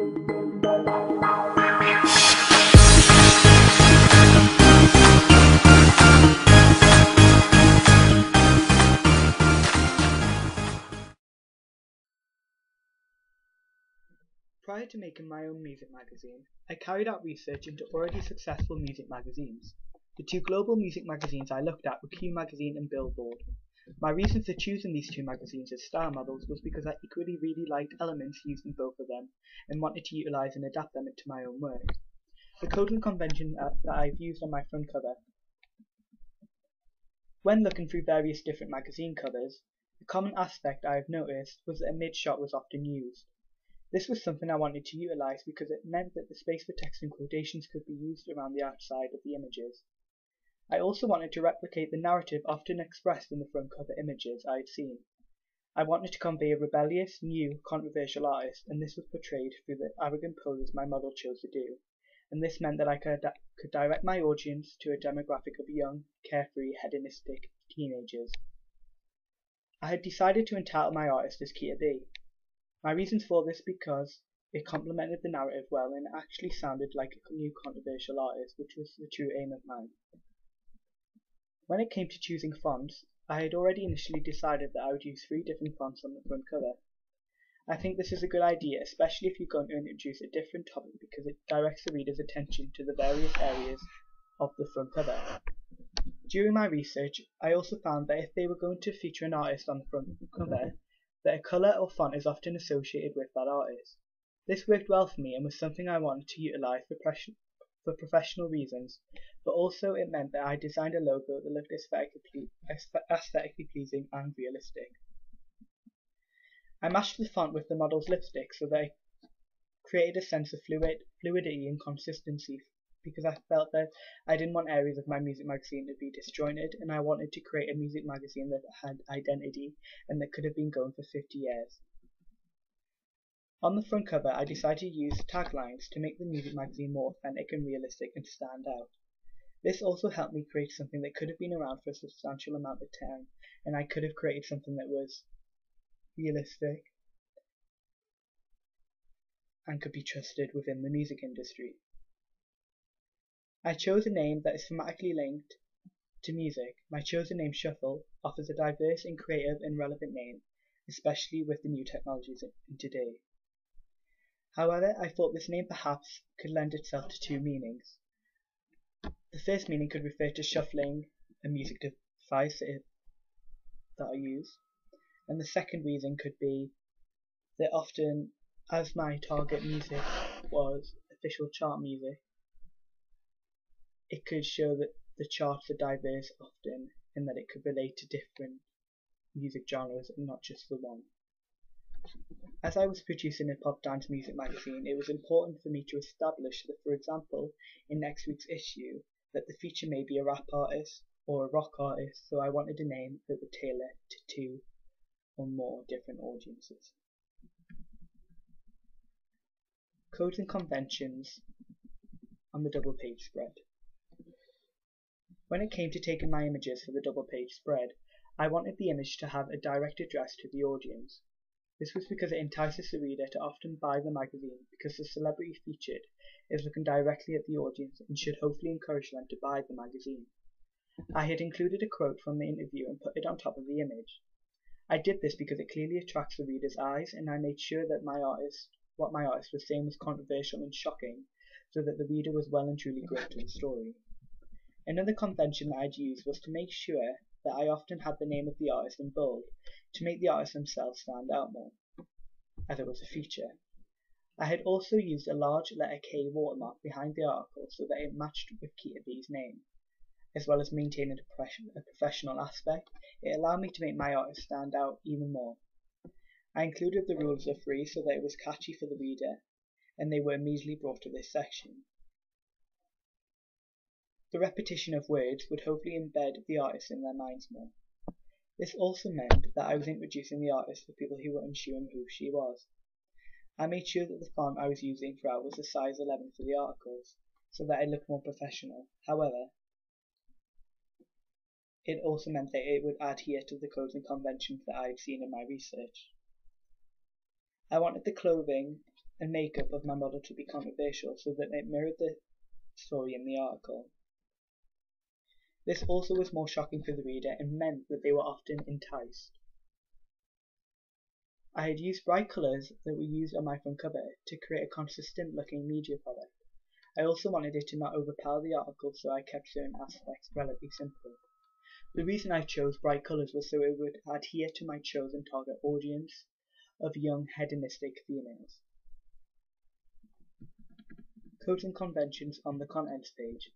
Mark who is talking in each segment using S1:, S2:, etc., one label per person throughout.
S1: Prior to making my own music magazine, I carried out research into already successful music magazines. The two global music magazines I looked at were Q Magazine and Billboard. My reason for choosing these two magazines as style models was because I equally really liked elements used in both of them and wanted to utilize and adapt them into my own work. The codes and conventions that I've used on my front cover. When looking through various different magazine covers, a common aspect I have noticed was that a mid-shot was often used. This was something I wanted to utilize because it meant that the space for text and quotations could be used around the outside of the images. I also wanted to replicate the narrative often expressed in the front cover images I had seen. I wanted to convey a rebellious, new, controversial artist, and this was portrayed through the arrogant poses my model chose to do, and this meant that I could direct my audience to a demographic of young, carefree, hedonistic teenagers. I had decided to entitle my artist as Kia B. My reasons for this because it complemented the narrative well and it actually sounded like a new controversial artist, which was the true aim of mine. When it came to choosing fonts, I had already initially decided that I would use 3 different fonts on the front cover. I think this is a good idea, especially if you're going to introduce a different topic because it directs the reader's attention to the various areas of the front cover. During my research, I also found that if they were going to feature an artist on the front cover, that a colour or font is often associated with that artist. This worked well for me and was something I wanted to utilize for professional reasons, but also it meant that I designed a logo that looked aesthetically pleasing and realistic. I matched the font with the model's lipstick so that it created a sense of fluidity and consistency because I felt that I didn't want areas of my music magazine to be disjointed, and I wanted to create a music magazine that had identity and that could have been going for 50 years. On the front cover, I decided to use taglines to make the music magazine more authentic and realistic and stand out. This also helped me create something that could have been around for a substantial amount of time, and I could have created something that was realistic and could be trusted within the music industry. I chose a name that is thematically linked to music. My chosen name, Shuffle, offers a diverse and creative and relevant name, especially with the new technologies in today. However, I thought this name perhaps could lend itself to 2 meanings. The first meaning could refer to shuffling a music device that I use, and the second reason could be that often, as my target music was official chart music, it could show that the charts are diverse often and that it could relate to different music genres and not just the one. As I was producing a pop dance music magazine, it was important for me to establish that, for example, in next week's issue, that the feature may be a rap artist or a rock artist, so I wanted a name that would tailor to 2 or more different audiences. Codes and conventions on the double page spread. When it came to taking my images for the double page spread, I wanted the image to have a direct address to the audience. This was because it entices the reader to often buy the magazine because the celebrity featured is looking directly at the audience and should hopefully encourage them to buy the magazine. I had included a quote from the interview and put it on top of the image. I did this because it clearly attracts the reader's eyes, and I made sure that what my artist was saying was controversial and shocking, so that the reader was well and truly gripped to the story. Another convention that I'd use was to make sure that I often had the name of the artist in bold, to make the artist themselves stand out more, as it was a feature. I had also used a large letter K watermark behind the article so that it matched with Kia B's name. As well as maintaining a professional aspect, it allowed me to make my artist stand out even more. I included the rules of 3 so that it was catchy for the reader, and they were immediately brought to this section. The repetition of words would hopefully embed the artist in their minds more. This also meant that I was introducing the artist for people who were unsure of who she was. I made sure that the font I was using throughout was a size 11 for the articles, so that it looked more professional. However, it also meant that it would adhere to the codes and conventions that I had seen in my research. I wanted the clothing and makeup of my model to be controversial so that it mirrored the story in the article. This also was more shocking for the reader and meant that they were often enticed. I had used bright colours that were used on my front cover to create a consistent looking media product. I also wanted it to not overpower the article, so I kept certain aspects relatively simple. The reason I chose bright colours was so it would adhere to my chosen target audience of young hedonistic females. Codes and conventions on the contents page.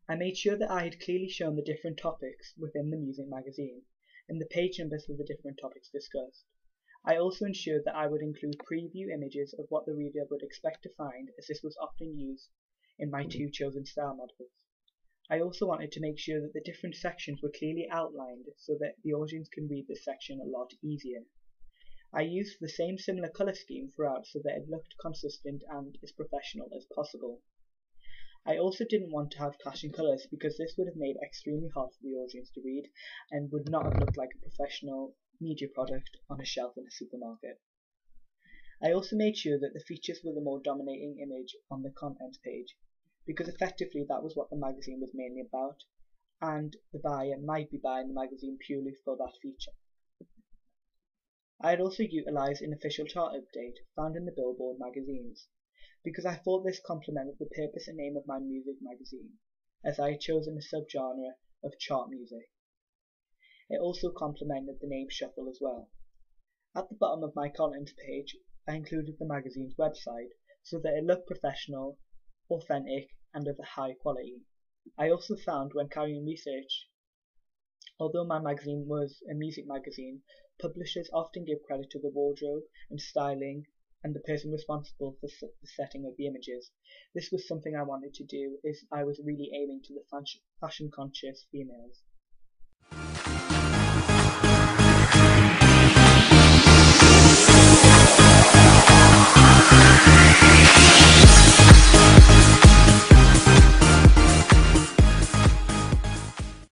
S1: I made sure that I had clearly shown the different topics within the music magazine and the page numbers for the different topics discussed. I also ensured that I would include preview images of what the reader would expect to find, as this was often used in my two chosen style models. I also wanted to make sure that the different sections were clearly outlined so that the audience can read this section a lot easier. I used the same similar colour scheme throughout so that it looked consistent and as professional as possible. I also didn't want to have clashing colours because this would have made it extremely hard for the audience to read and would not have looked like a professional media product on a shelf in a supermarket. I also made sure that the features were the more dominating image on the contents page, because effectively that was what the magazine was mainly about, and the buyer might be buying the magazine purely for that feature. I had also utilised an official chart update found in the Billboard magazines, because I thought this complemented the purpose and aim of my music magazine, as I had chosen a subgenre of chart music. It also complemented the name Shuffle as well. At the bottom of my contents page, I included the magazine's website so that it looked professional, authentic, and of a high quality. I also found when carrying research, although my magazine was a music magazine, publishers often give credit to the wardrobe and styling and the person responsible for the setting of the images. This was something I wanted to do, as I was really aiming to the fashion conscious females.